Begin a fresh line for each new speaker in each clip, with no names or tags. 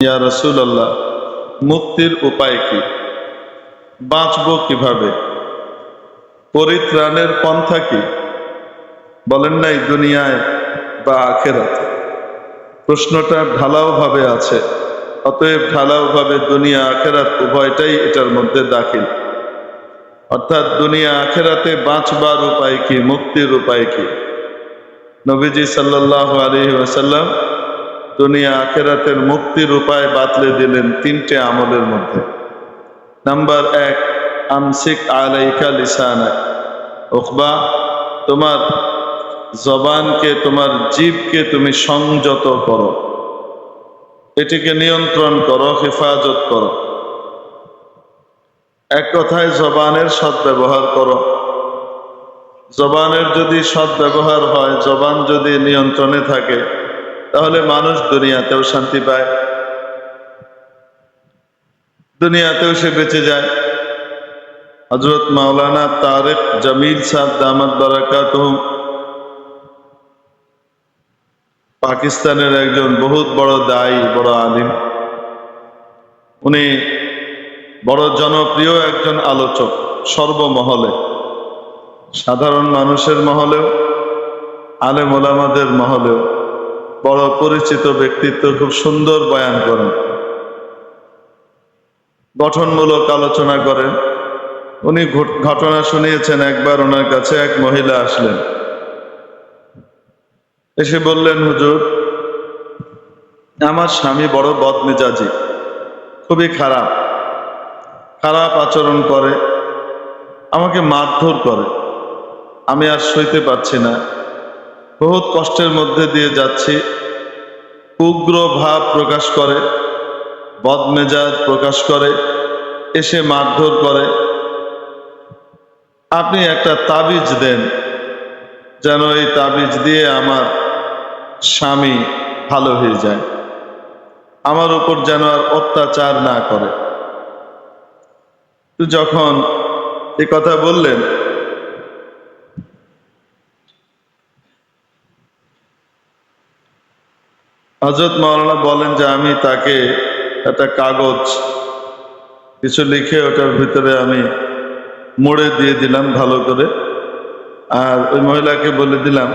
ইয়া রাসূলুল্লাহ, মুক্তির উপায় কি? বাঁচবো কিভাবে? পরিত্রাণের পন্থা কি? বলেন নাই দুনিয়ায় বা আখিরাতে। প্রশ্নটা ঢালাও ভাবে আছে, অতএব ঢালাও ভাবে দুনিয়া আখিরাত উভয়টাই এটার মধ্যে দাখিল। অর্থাৎ দুনিয়া আখিরাতে বাঁচবার উপায় কি, মুক্তির উপায় কি? নবীজি সাল্লাল্লাহু আলাইহি ওয়াসাল্লাম দুনিয়া আখিরাতের মুক্তির উপায় বাতলে দিলেন তিনটে আমলের মধ্যে। নাম্বার 1, আমসিক আলাইকা লিসানাক। উকবা, তোমার জবানকে, তোমার জিহ্বকে তুমি সংযত করো, এটিকে নিয়ন্ত্রণ করো, হেফাজত করো। এক কথায় জবানের সদ্ব্যবহার করো। জবানের যদি সদ্ব্যবহার হয়, জবান যদি নিয়ন্ত্রণে থাকে, তাহলে মানুষ দুনিয়াতেও শান্তি পায়, দুনিয়াতেও সে বেঁচে যায়। হযরত মাওলানা তারেক জামিল সাহেব দামাত বারাকাতুহুম পাকিস্তানের একজন বহুত বড় দায়ী, বড় আলিম। উনি বড় জনপ্রিয় একজন আলোচক সর্বমহলে, সাধারণ মানুষের মহলেও, আলেম ওলামাদের মহলেও বড় পরিচিত ব্যক্তিত্ব। খুব সুন্দর বয়ান করেন, গঠনমূলক আলোচনা করেন। উনি ঘটনা শুনিয়েছেন, একবার ওনার কাছে এক মহিলা আসলেন, এসে বললেন, হুজুর, আমার স্বামী বড় বদমেজাজি, খুবই খারাপ খারাপ আচরণ করে, আমাকে মারধর করে, আমি আর সইতে পারছি না, বহুত কষ্টের মধ্যে দিয়ে যাচ্ছি। উগ্র ভাব প্রকাশ করে, বদমেজাজ প্রকাশ করে, এসে মারধর করে। আপনি একটা তাবিজ দেন, যেন এই তাবিজ দিয়ে আমার স্বামী ভালো হয়ে যায়, আমার উপর যেন আর অত্যাচার না করে। তো যখন এই কথা বললেন, হযরত মাওলানা বলেন যে আমি তাকে একটা কাগজ কিছু লিখে ওটার ভিতরে আমি মুড়ে দিয়ে দিলাম ভালো করে, আর ওই মহিলাকে বলে দিলাম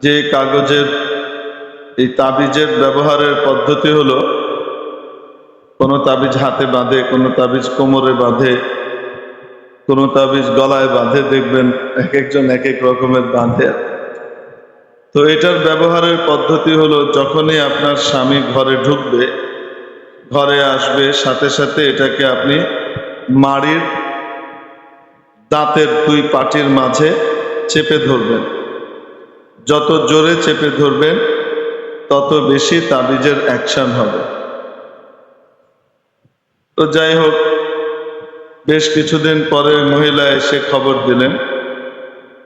যে কাগজের এই তাবিজের ব্যবহারের পদ্ধতি হলো, কোনো তাবিজ হাতে বাঁধে, কোনো তাবিজ কোমরে বাঁধে, কোনো তাবিজ গলায় বাঁধে, দেখবেন এক একজন এক এক রকমের বাঁধে। তো এটার ব্যবহারের পদ্ধতি হলো, যখনই আপনার স্বামী ঘরে ঢুকবে, ঘরে আসবে, সাথে সাথে এটাকে আপনি মাড়ির দাঁতের দুই পাটির মাঝে চেপে ধরবেন। যত জোরে চেপে ধরবেন, তত বেশি তাবিজের অ্যাকশন হবে। তো যাই হোক, বেশ কিছুদিন পরে মহিলা এসে খবর দিলেন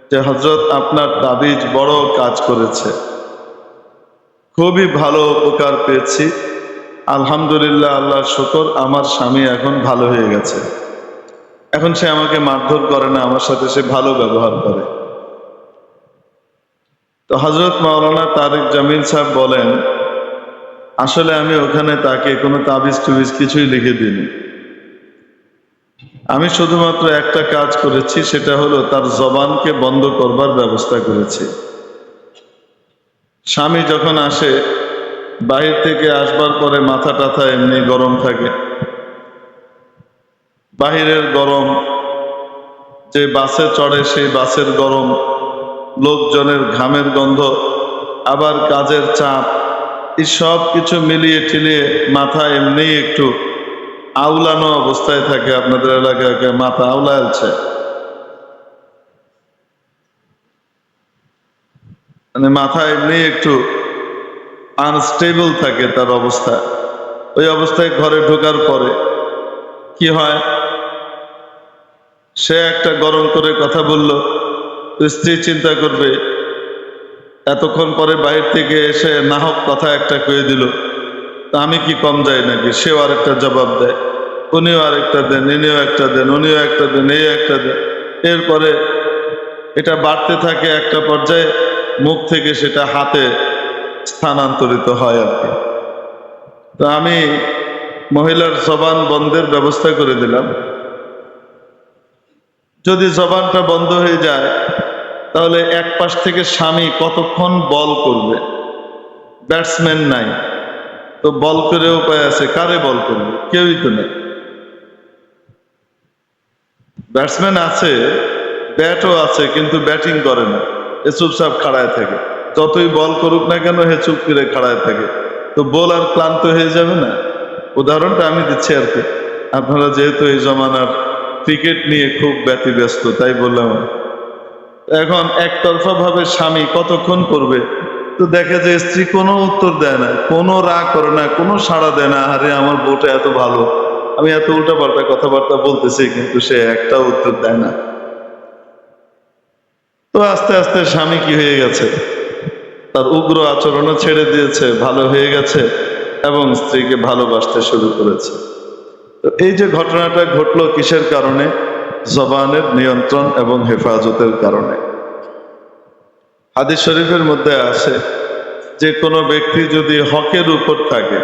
যে হযরত, আপনার তাবিজ বড় কাজ করেছে, খুবই ভালো উপকার পেয়েছি, আলহামদুলিল্লাহ, আল্লাহর শুকর, আমার স্বামী এখন ভালো হয়ে গেছে, এখন সে আমাকে মারধর করে না, আমার সাথে সে ভালো ব্যবহার করে। তো হযরত মাওলানা তারেক জামিল সাহেব বলেন, আসলে আমি ওখানে তাকে কোনো তাবিজ টুবিজ কিছুই লিখে দিইনি, আমি শুধুমাত্র একটা কাজ করেছি, সেটা হলো তার জবানকে বন্ধ করবার ব্যবস্থা করেছি। স্বামী যখন আসে, বাহির থেকে আসবার পরে মাথা টাথা এমনি গরম থাকে, বাহিরের গরম, যে বাসে চড়ে সেই বাসের গরম, লোকজনের ঘামের গন্ধ, আবার কাজের চাপ, এই সব কিছু মিলিয়ে টিলিয়ে মাথা এমনি একটু আউলানো অবস্থায় থাকে। আপনাদের এলাকায় মাথা আউলাচ্ছে, মানে মাথা এমনি একটু আনস্টেবল থাকে তার অবস্থা। ওই অবস্থায় ঘরে ঢোকার পরে কি হয়, সে একটা গরম করে কথা বলল, স্ত্রী চিন্তা করবে, এতক্ষণ পরে বাইরে থেকে এসে নাহক কথা একটা কয়ে দিল, তা আমি কি কম যাই নাকি? সেও আরেকটা জবাব দেয়, উনিও আরেকটা দেন, ইনিও একটা দেন, উনিও একটা দেন, এই একটা দেন। এরপরে এটা বাড়তে থাকে, একটা পর্যায়ে মুখ থেকে সেটা হাতে স্থানান্তরিত হয় আর কি। তো আমি মহিলার জবান বন্ধের ব্যবস্থা করে দিলাম। যদি জবানটা বন্ধ হয়ে যায় তাহলে এক পাশ থেকে স্বামী কতক্ষণ বল করবে? ব্যাটসম্যান নাই, তো বল করে উপায় আছে? কারে বল করবে? কেউই তো নেই। ব্যাটসম্যান আছে, ব্যাটও আছে, কিন্তু ব্যাটিং করে না, এ চুপচাপ খাড়ায় থাকে। যতই বল করুক না কেন, হে চুপ করে খাড়ায় থাকে। তো বোলার ক্লান্ত হয়ে যাবে না? উদাহরণটা আমি দিচ্ছি আর কি। আপনারা যেহেতু এই জমানার ক্রিকেট নিয়ে খুব ব্যতিব্যস্ত, তাই বললাম। এখন একতরফা ভাবে স্বামী কতক্ষণ করবে? তো দেখে যে স্ত্রী কোনো উত্তর দেয় না, কোনো রাগ করে না, কোনো সাড়া দেয় না। আরে আমার বউটা এত ভালো, আমি এত উল্টাপাল্টা কথাবার্তা বলতেছি, কিন্তু সে একটা উত্তর দেয় না। তো আস্তে আস্তে স্বামী কি হয়ে গেছে? তার উগ্র আচরণও ছেড়ে দিয়েছে, ভালো হয়ে গেছে এবং স্ত্রীকে ভালোবাসতে শুরু করেছে। তো এই যে ঘটনাটা ঘটলো কিসের কারণে? জবানের নিয়ন্ত্রণ এবং হেফাজতের কারণে। হাদিস শরীফের মধ্যে আছে যে কোনো ব্যক্তি যদি হকের উপর থাকে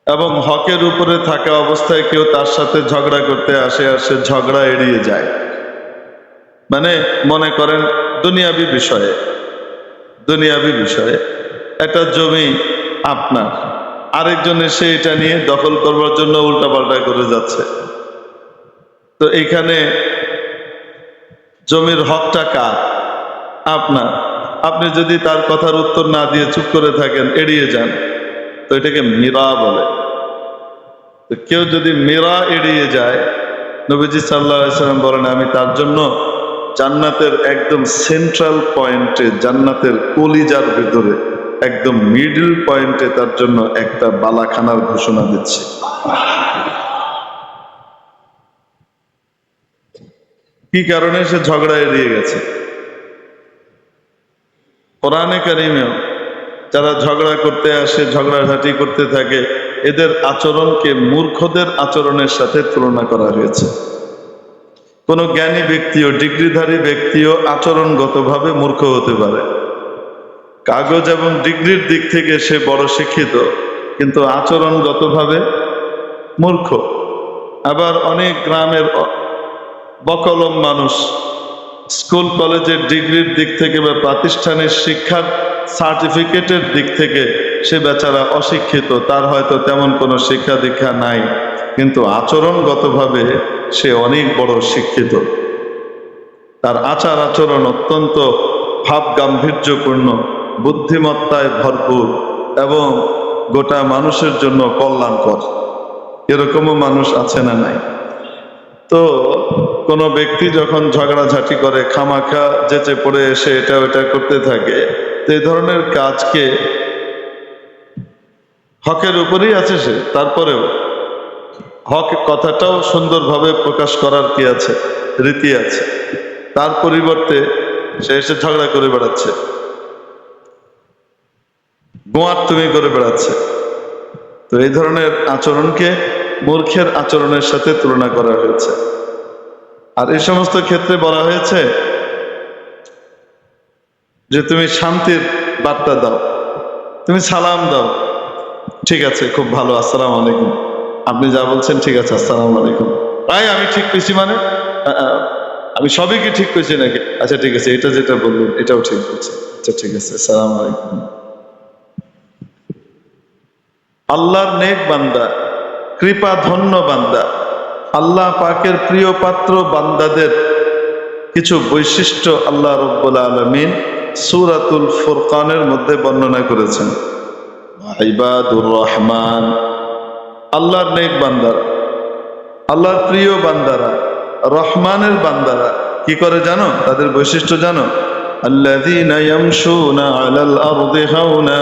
এবং হকের উপরে থাকা অবস্থায় কেউ তার সাথে ঝগড়া করতে আসে আর সে ঝগড়া এড়িয়ে যায়, মানে মনে করেন দুনিয়াবি বিষয়ে একটা জমি আপনার, আরেকজন এসে এটা নিয়ে দখল করবার জন্য উল্টাপাল্টা করে যাচ্ছে। তো এইখানে জমির হকটা কার? আপনার। আপনি যদি তার কথার উত্তর না দিয়ে চুপ করে থাকেন, এড়িয়ে যান, তো এটাকে মীরা বলে। তো কেউ যদি মীরা এড়িয়ে যায়, নবীজি সাল্লাল্লাহু আলাইহি সাল্লাম বলেন, আমি তার জন্য জান্নাতের একদম সেন্ট্রাল পয়েন্টে, জান্নাতের কলিজার ভিতরে একদম মিডল পয়েন্টে তার জন্য একটা বালাখানার ঘোষণা দিচ্ছি। কি কারণে? সে ঝগড়া এড়িয়ে গেছে। কোরআনে কারিমেও যারা ঝগড়া করতে আসে, ঝগড়াঝাটি করতে থাকে, এদের আচরণকে মূর্খদের আচরণের সাথে তুলনা করা হয়েছে। কোনো জ্ঞানী ব্যক্তিও, ডিগ্রিধারী ব্যক্তিও আচরণগতভাবে মূর্খ হতে পারে। কাগজ এবং ডিগ্রির দিক থেকে সে বড় শিক্ষিত, কিন্তু আচরণগতভাবে মূর্খ। আবার অনেক গ্রামের বকলম মানুষ স্কুল কলেজের ডিগ্রির দিক থেকে বা প্রাতিষ্ঠানিক শিক্ষার সার্টিফিকেটের দিক থেকে সে বেচারা অশিক্ষিত, তার হয়তো তেমন কোনো শিক্ষা দীক্ষা নাই, কিন্তু আচরণগতভাবে সে অনেক বড় শিক্ষিত। তার আচার আচরণ অত্যন্ত ভাব গাম্ভীর্যপূর্ণ, বুদ্ধিমত্তায় ভরপুর এবং গোটা মানুষের জন্য কল্যাণকর। এরকমও মানুষ আছে না নাই? তো কোনো ব্যক্তি যখন ঝগড়াঝাটি করে, খামাখা যেচে পড়ে এসে এটা ওটা করতে থাকে, তো এই ধরনের কাজকে, হকের উপরেই আছে সে, তারপরেও হক কথাটাও সুন্দরভাবে প্রকাশ করার কি আছে, রীতি আছে। তার পরিবর্তে সে এসে ঝগড়া করে বেড়াচ্ছে, গোয়ার তুমি করে বেড়াচ্ছে। তো এই ধরনের আচরণকে মূর্খের আচরণের সাথে তুলনা করা হয়েছে। আর এই সমস্ত ক্ষেত্রে বলা হয়েছে যে তুমি শান্তির বার্তা দাও, তুমি সালাম দাও, ঠিক আছে, খুব ভালো, আসসালামু আলাইকুম, আপনি যা বলছেন ঠিক আছে, আসসালামু আলাইকুম। তাই আমি ঠিক পেয়েছি মানে? আমি সবই কি ঠিক পেয়েছি নাকি? আচ্ছা ঠিক আছে, এটা যেটা বললেন এটাও ঠিক বলছে, আচ্ছা ঠিক আছে, আসসালামু আলাইকুম। আল্লাহর নেক বান্দা, কৃপা ধন্য বান্দা, আল্লাহ পাকের প্রিয় পাত্র বান্দাদের কিছু বৈশিষ্ট্য আল্লাহ রাব্বুল আলামিন সূরাতুল ফুরকানের মধ্যে বর্ণনা করেছেন। ইবাদুর রহমান, আল্লাহর নেক বান্দারা, আল্লাহর প্রিয় বান্দারা, রহমানের বান্দারা কি করে জানো? তাদের বৈশিষ্ট্য জানো? আল্লাযীনা ইয়ামশুনা আলাল আরদি হাওনা,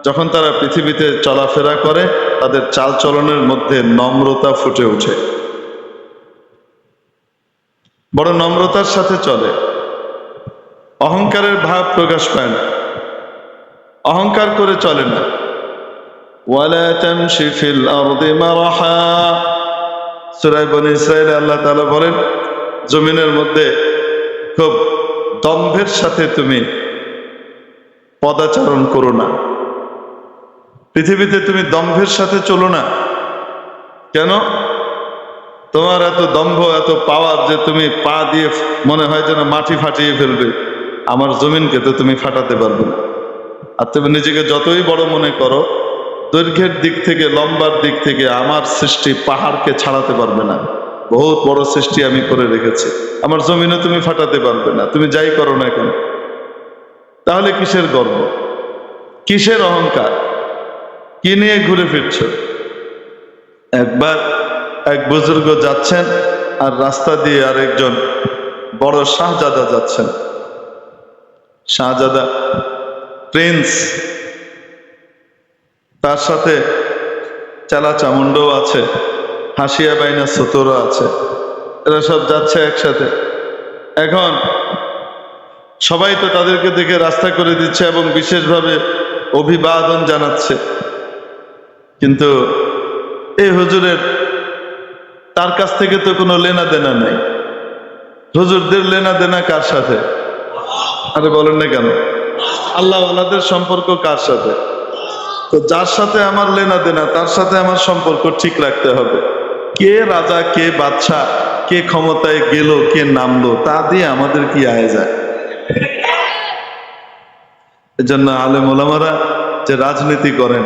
যখন তারা পৃথিবীতে চলাফেরা করে তাদের চালচলনের মধ্যে নম্রতা ফুটে ওঠে, বড় নম্রতার সাথে চলে, অহংকারের ভাব প্রকাশ পায় না, অহংকার করে চলে না। ওয়ালা তামশি ফিল আরদি মারহা, সূরা বনী ইসরাঈলে আল্লাহ তাআলা বলেন, জমিনের মধ্যে খুব দম্ভের সাথে তুমি পদাচারণ করো না। পৃথিবীতে তুমি দম্ভের সাথে চলো না। কেন? তোমার এত দম্ভ, এত পাওয়ার যে তুমি পা দিয়ে মনে হয় যেন মাটি ফাটিয়ে ফেলবে, আমার জমিনকে তো তুমি ফাটাতে পারবে না। আর তুমি নিজেকে যতই বড় মনে করো, দৈর্ঘ্যের দিক থেকে, লম্বার দিক থেকে আমার সৃষ্টি পাহাড়কে ছাড়াতে পারবে না। বহুত বড় সৃষ্টি আমি করে রেখেছি, আমার জমিনও তুমি ফাটাতে পারবে না, তুমি যাই করো না কেন। তাহলে কিসের গর্ব, কিসের অহংকার, কি নিয়ে ঘুরে ফিরছ? একবার এক বুজুর্গ যাচ্ছেন, আর রাস্তা দিয়ে আরেকজন বড় শাহজাদা যাচ্ছেন। শাহজাদা প্রিন্স, তার সাথে চালা চামুন্ডও আছে, হাসিয়া বাইনা সতরও আছে, এরা সব যাচ্ছে একসাথে। এখন সবাই তো তাদেরকে দেখে রাস্তা করে দিচ্ছে এবং বিশেষভাবে অভিবাদন জানাচ্ছে, কিন্তু এই হুজুরের তার কাছ থেকে তো কোনো লেনা দেনা নেই। হুজুরদের লেনা দেনা কার সাথে? আরে বলেন না কেন? আল্লাহওয়ালাদের সম্পর্ক কার সাথে? তো যার সাথে আমার লেনা দেনা, তার সাথে আমার সম্পর্ক ঠিক রাখতে হবে। কে রাজা, কে বাদশাহ, কে ক্ষমতায় গেল, কে নামলো, তা দিয়ে আমাদের কি আয় যায়? এজন্য আলেম ওলামারা যে রাজনীতি করেন,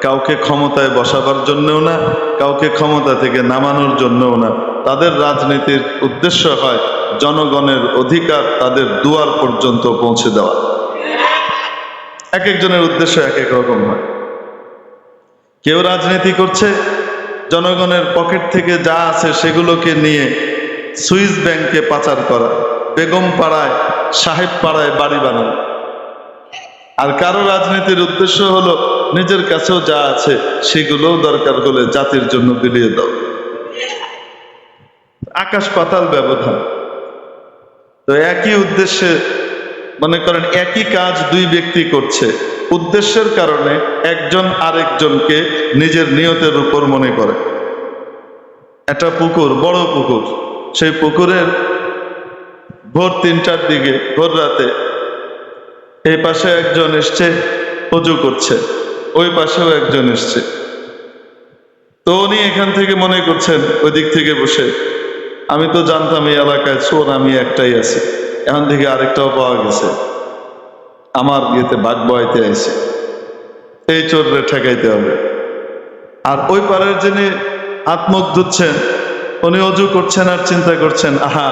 কাউকে ক্ষমতায় বসাবার জন্যও না, কাউকে ক্ষমতা থেকে নামানোর জন্যও না। তাদের রাজনীতির উদ্দেশ্য হয় জনগণের অধিকার তাদের দুয়ার পর্যন্ত পৌঁছে দেওয়া। এক একজনের উদ্দেশ্য এক এক রকম হয়। কেউ রাজনীতি করছে জনগণের পকেট থেকে যা আছে সেগুলোকে নিয়ে সুইস ব্যাংকে পাচার করা, বেগম পাড়ায়, সাহেব পাড়ায় বাড়ি বানানো। আর কারো রাজনীতির উদ্দেশ্য হলো নিজের কাছেও যা আছে সেগুলোও দরকার হলে জাতির জন্য বিলিয়ে দাও। আকাশ পাতাল ব্যবধান। তো একই উদ্দেশ্যে, মনে করেন একই কাজ দুই ব্যক্তি করছে, উদ্দেশ্যের কারণে একজন আরেকজনকে নিজের নিয়তের উপর মনে করে। একটা পুকুর, বড় পুকুর, সেই পুকুরের ভোর 3টার দিকে, ভোর রাতে এই পাশে একজন এসছে অজু করছে, ওই পাশেও একজন এসছে। তো উনি এখান থেকে মনে করছেন ওই দিক থেকে বসে, আমি তো জানতাম এই এলাকায় চোর আমি একটাই আছি, এখন থেকে আরেকটাও পাওয়া গেছে, আমার বিয়েতে বাঘ বয়াইতে আইছে, এই চোররে ঠেকাইতে হবে। আর ওই পারের যিনি হাত মুখ ধুচ্ছেন, উনি অজু করছেন আর চিন্তা করছেন, আহা,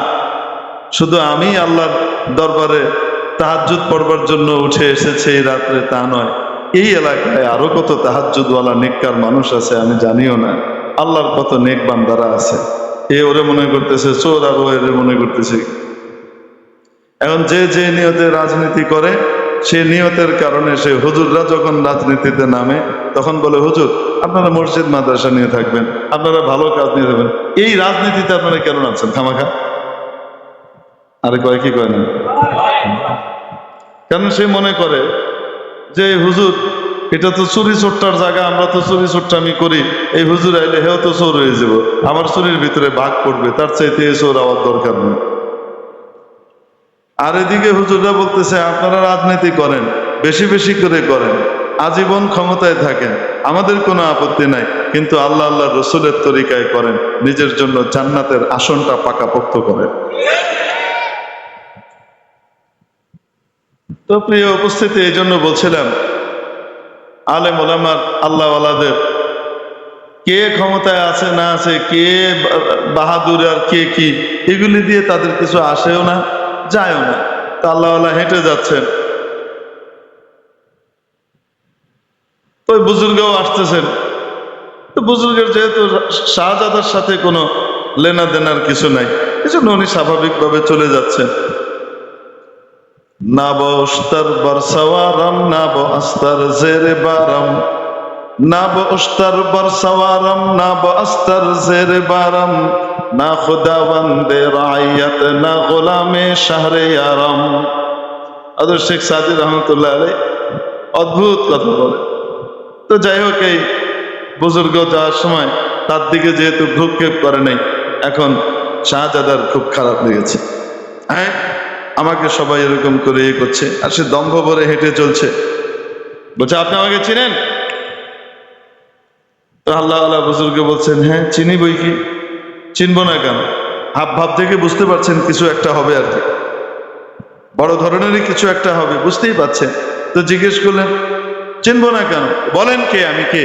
শুধু আমি আল্লাহর দরবারে তাহাজ্জুদ পড়বার জন্য উঠে এসেছে এই রাত্রে তা নয়, এই এলাকায় আরো কত তাহাজ্জুদওয়ালা নেককার মানুষ আছে আমি জানিও না, আল্লাহর কত নেক বান্দারা আছে। এ ওরে মনে করতেছে চোর, আর ও এরে মনে করতেছে। এখন যে যে নিয়তে রাজনীতি করে, সে নিয়তের কারণে সে, হুজুররা যখন রাজনীতিতে নামে তখন বলে, হুজুর আপনারা মসজিদ মাদ্রাসা নিয়ে থাকবেন, আপনারা ভালো কাজ নিয়ে থাকবেন, এই রাজনীতিতে আপনারা কেন নামছেন খামাখা? আরে কয় কি কয় না? কারণ সে মনে করে যে হুজুর এটা তো চুরি চোরটার জায়গা, আমরা তো চুরি চোরটামি করি, এই হুজুর আইলে হেও তো চোর হয়ে যাব, আমার চুরির ভিতরে ভাগ পড়বে, তার চাইতে এই চোর হওয়ার দরকার নেই। আর এদিকে হুজুররা বলতেছে আপনারা রাজনীতি করেন, বেশি বেশি করে করেন, আজীবন ক্ষমতায় থাকেন, আমাদের কোনো আপত্তি নাই, কিন্তু আল্লাহ আল্লাহ রসুলের তরিকায় করেন, নিজের জন্য জান্নাতের আসনটা পাকাপোক্ত করেন। তো প্রিয় উপস্থিতি, এই জন্য বলছিলাম আলেম ওলামার, আল্লাহ ওয়ালাদের কে ক্ষমতায় আছে না আছে, কে বাহাদুর আর কে কি, এগুলি দিয়ে তাদের কিছু আসেও না যায়ও না। তা আল্লাহ ওয়ালা হেঁটে যাচ্ছেন, তো বুজুর্গও আসতেছেন। তো বুজুর্গের যেহেতু শাহজাদার সাথে কোনো লেনা দেনার কিছু নাই, এই জন্য উনি স্বাভাবিকভাবে চলে যাচ্ছেন। না বস্তার বরসাওয়ারাম, না বস্তার জেরে বারাম, না বস্তার বরসাওয়ারাম, না বস্তার জেরে বারাম, না খুদাবন্দে রাইয়াত, না গোলামে শাহরে আরাম। আদর শেখ সাদি রহমতুল্লাহ আলাইহি অদ্ভুত কথা বলে। তো যাই হোক, এই বুজুর্গ যাওয়ার সময় তার দিকে যেহেতু ভ্রুক্ষেপ করে নাই, এখন শাহজাদার খুব খারাপ লেগেছে। হ্যাঁ, আমাকে সবাই এরকম করে করছে, আর সে দম্ভ ভরে হেঁটে চলছে। বলছে আপনি আমাকে চিনেন? তো আল্লাহ আল্লাহ বুজুর্গে বলছেন, হ্যাঁ চিনি বই কি, চিনবো না কেন? হাব ভাব থেকে বুঝতে পারছেন কিছু একটা হবে আর কি, বড় ধরনেরই কিছু একটা হবে, বুঝতেই পারছেন। তো জিজ্ঞেস করলেন, চিনবো না কেন, বলেন কে, আমি কে?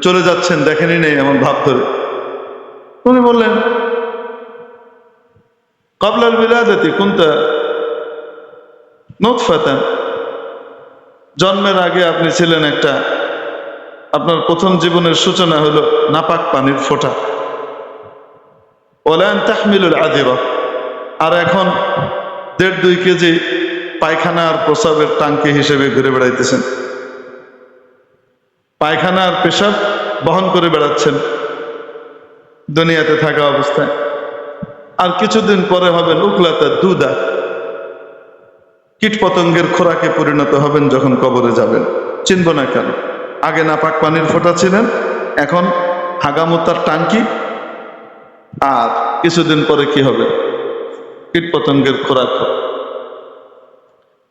চলে যাচ্ছেন, দেখেনি নেই এমন ভাব ধরে। উনি বললেন, ক্বাবলাল বিলাদাতি কুনতা নুতফাতান, জন্মের আগে আপনি ছিলেন একটা, আপনার প্রথম জীবনের সূচনা হলো নাপাক পানির ফোঁটা। ওয়ালান তাহমিলুল আযিরা, আর এখন 1.5-2 কেজি পায়খানা আর প্রসাবের টাঙ্কি হিসেবে ঘুরে বেড়াইতেছেন, পায়খানা আর পেশাব বহন করে বেড়াচ্ছেন দুনিয়াতে থাকা অবস্থায়। আর কিছুদিন পরে হবেন উকলাতা দুদা, কীট পতঙ্গের খোরাকে পরিণত হবেন যখন কবরে যাবেন। চিনব না কেন? আগে নাপাক পানির ফোঁটা ছিলেন, এখন হাগামুতার টাঙ্কি, আর কিছুদিন পরে কি হবে? কীট পতঙ্গের খোরাক।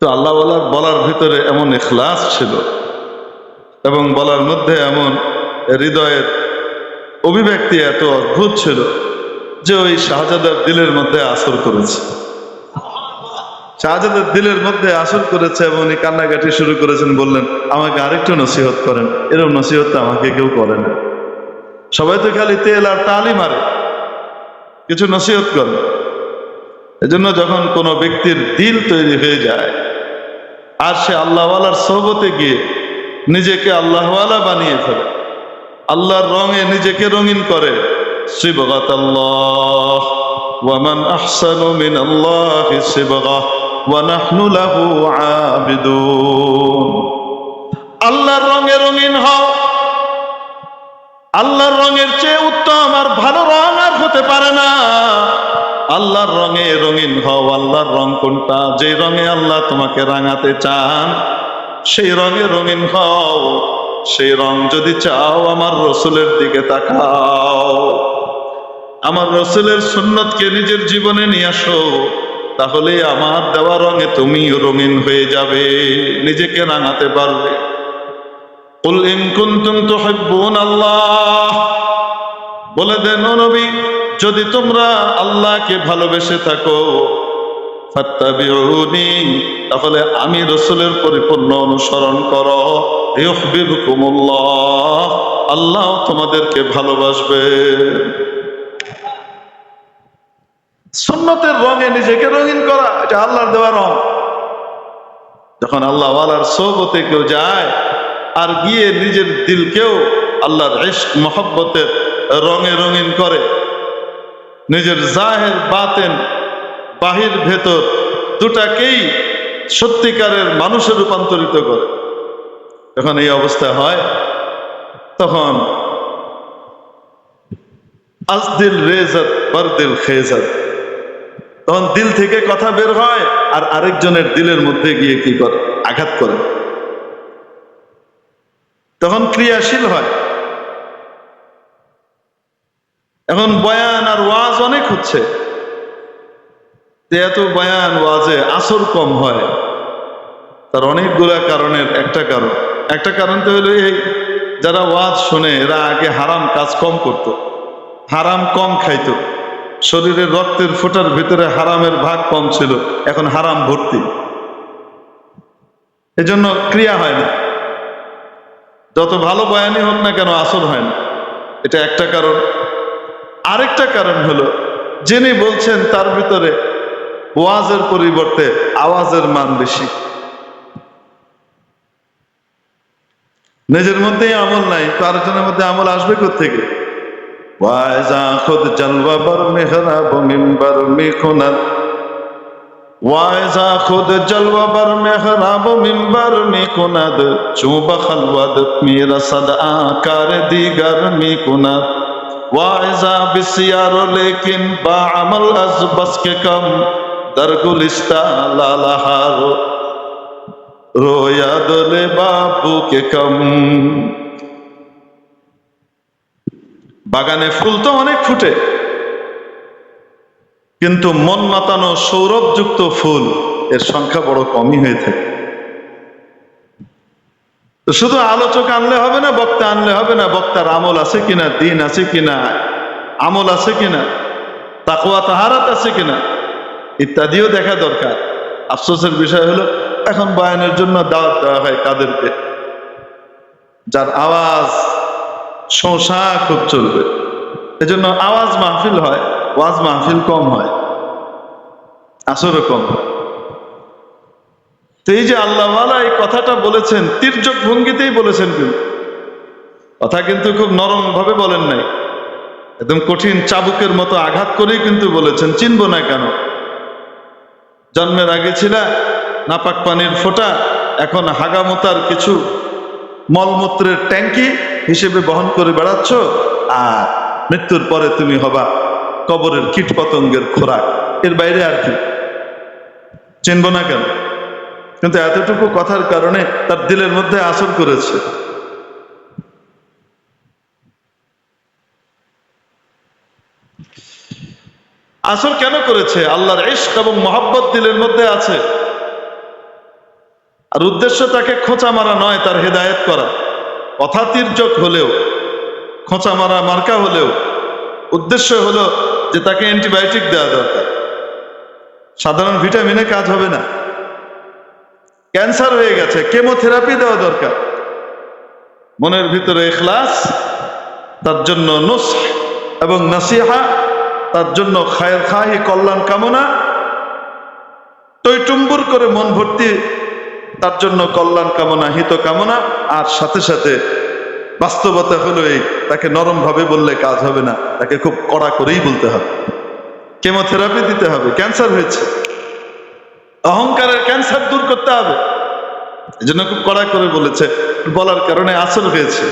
তো আল্লাহ বলার ভিতরে এমন ইখলাস ছিল এবং বলার মধ্যে এমন হৃদয়ের অভিব্যক্তি এত অদ্ভুত ছিল যে ওই শাহজাদার দিলের মধ্যে আসর করেছে। শাহজাদার দিলের মধ্যে আসর করেছে এবং উনি কান্নাকাটি শুরু করেছেন, বললেন, আমাকে আরেকটু নসিহত করেন, এরকম নসিহত আমাকে কেউ করে না, সবাই তো খালি তেল আর তালি মারে, কিছু নসিহত করে। এজন্য যখন কোনো ব্যক্তির দিল তৈরি হয়ে যায় আর সে আল্লাহওয়ালার সোহবতে গিয়ে নিজেকে আল্লাহওয়ালা বানিয়ে ফেলে, আল্লাহর রঙে নিজেকে রঙিন করে, সিবগাতাল্লাহ ওয়া মান আহসানু মিনাল্লাহি সিবগা ওয়া নাহনু লাহু আবিদুন। আল্লাহর রঙে রঙিন হও, আল্লাহর রঙের চেয়ে উত্তম আর ভালো রং আর হতে পারে না। আল্লাহর রঙে রঙিন হও। আল্লাহর রং কোনটা? যে রঙে আল্লাহ তোমাকে রাঙাতে চান সেই রঙে রঙিন হও। সেই রং যদি চাও আমার রসুলের দিকে তাকাও, আমার রসুলের সুন্নতকে নিজের জীবনে নিয়ে আসো, তাহলে আমার দেওয়া রঙে তুমিও রঙিন হয়ে যাবে, নিজেকে রাঙাতে পারবে। কুল ইন কুনতুম তুহিব্বুনাল্লাহ, বলে দেন ও নবী, যদি তোমরা আল্লাহকে ভালোবেসে থাকো, ফাত্তাবিউনি, তাহলে আমি রসুলের পরিপূর্ণ অনুসরণ করো। ইউহিব্বুকুমুল্লাহ, আল্লাহ তোমাদেরকে ভালোবাসবে। সুন্নতের রঙে নিজেকে রঙিন করা, এটা আল্লাহর দেওয়া রং। যখন আল্লাহ ওয়ালার সোহবতে কেউ যায় আর গিয়ে নিজের দিলকেও আল্লাহর ইশক মহব্বতের রঙে রঙিন করে, নিজের জাহের বাতেন বাহির ভেতর দুটাকেই সত্যিকারের মানুষে রূপান্তরিত করে, যখন এই অবস্থা হয় তখন আজদিল রেজাত বরদিল খেজাত, তখন দিল থেকে কথা বের হয় আর আরেকজনের দিলের মধ্যে গিয়ে কি করে? আঘাত করে। তখন ক্রিয়াশীল হয়। এখন বয়ান আর ওয়াজ অনেক হচ্ছে, এত বয়ান ওয়াজে আসর কম হয়, তার অনেকগুলা কারণের একটা কারণ তো হলো এই, যারা ওয়াজ শুনে এরা আগে হারাম কাজ কম করত, হারাম কম খাইতো, শরীরের রক্তের ফোঁটার ভিতরে হারামের ভাগ কম ছিল, এখন হারাম ভর্তি, এজন্য ক্রিয়া হয় না। যত ভালো বয়ানই হোক না কেন আসর হয় না, এটা একটা কারণ। আরেকটা কারণ হলো যিনি বলছেন তার ভিতরে ওয়াজের পরিবর্তে আওয়াজের মান বেশি, নিজের মধ্যেই আমল নাই, তো আরেকজনের মধ্যে আমল আসবে কোত্থেকে? ওয়াইজা খুদ জলওয়া বর মেহরাব মিম্বার মিখুনাত, ওয়াইজা খুদ জলওয়া বর মেহরাব মিম্বার মিখুনাত, চুবা খলওয়াত মেরা সদ আকার দিগার মিখুনাত, ওয়াইজা বিসিয়ার লেকিন বা আমল আজ বস কে কম, দরগুলিস্তা লালাহার রোয়া দোলে বাবু কে কম। বাগানে ফুল তো অনেক ফুটে, কিন্তু মন মাতানো সৌরভযুক্ত ফুল এর সংখ্যা বড় কমই হয়ে থাকে। তো শুধু আলোচক আনলে হবে না, বক্তা আনলে হবে না, বক্তার আমল আছে কিনা, দিন আছে কিনা, আমল আছে কিনা, তাকওয়া তাহারাত আছে কিনা, ইত্যাদিও দেখা দরকার। আফসোসের বিষয় হলো এখন বয়ানের জন্য দাওয়াত দেওয়া হয় কাদেরকে? যার আওয়াজ শোষা খুব চলবে, এজন্য আওয়াজ মাহফিল হয়, ওয়াজ মাহফিল কম হয়, আসরও কম হয়। তো এই যে আল্লাহওয়ালা এই কথাটা বলেছেন, তির্যক ভঙ্গিতেই বলেছেন, কিন্তু কথা কিন্তু খুব নরম ভাবে বলেন নাই, একদম কঠিন চাবুকের মতো আঘাত করেই কিন্তু বলেছেন। চিনব না কেন? জন্মের আগে ছিল নাপাক পানির ফোঁটা, এখন হাগামতার কিছু মলমূত্রের ট্যাঙ্কি হিসেবে বহন করে বেড়াচ্ছ, আর মৃত্যুর পরে তুমি হবা কবরের কীট পতঙ্গের খোরাক। এর বাইরে আর কি? চিনব না কেন? কিন্তু এতটুকু কথার কারণে তার দিলের মধ্যে আসর করেছে। আসর কেন করেছে? আল্লাহর ইশক এবং মহব্বত দিলের মধ্যে আছে, আর উদ্দেশ্য তাকে খোঁচা মারা নয়, তার হেদায়েত করা। কথা তির্যক হলেও, খোঁচা মারা মার্কা হলেও উদ্দেশ্য হলো যে তাকে অ্যান্টিবায়োটিক দেওয়া দরকার। সাধারণ ভিটামিনে কাজ হবে না। ক্যান্সার হয়ে গেছে, কেমোথেরাপি দেওয়া দরকার। মনের ভিতরে ইখলাস, তার জন্য নুসহ এবং নসিহা, তার জন্য খায়ের খাহি, কল্যাণ কামনা, টইটুম্বুর করে মন ভর্তি তার জন্য কল্যাণ কামনা, হিত কামনা। আর সাথে সাথে বাস্তবতা হলো এই, তাকে নরম ভাবে বললে কাজ হবে না, তাকে খুব কড়া করেই বলতে হবে, কেমোথেরাপি দিতে হবে। ক্যান্সার হয়েছে, অহংকারের ক্যান্সার দূর করতে হবে, এই জন্য খুব কড়া করে বলেছে। বলার কারণে আসর হয়েছে।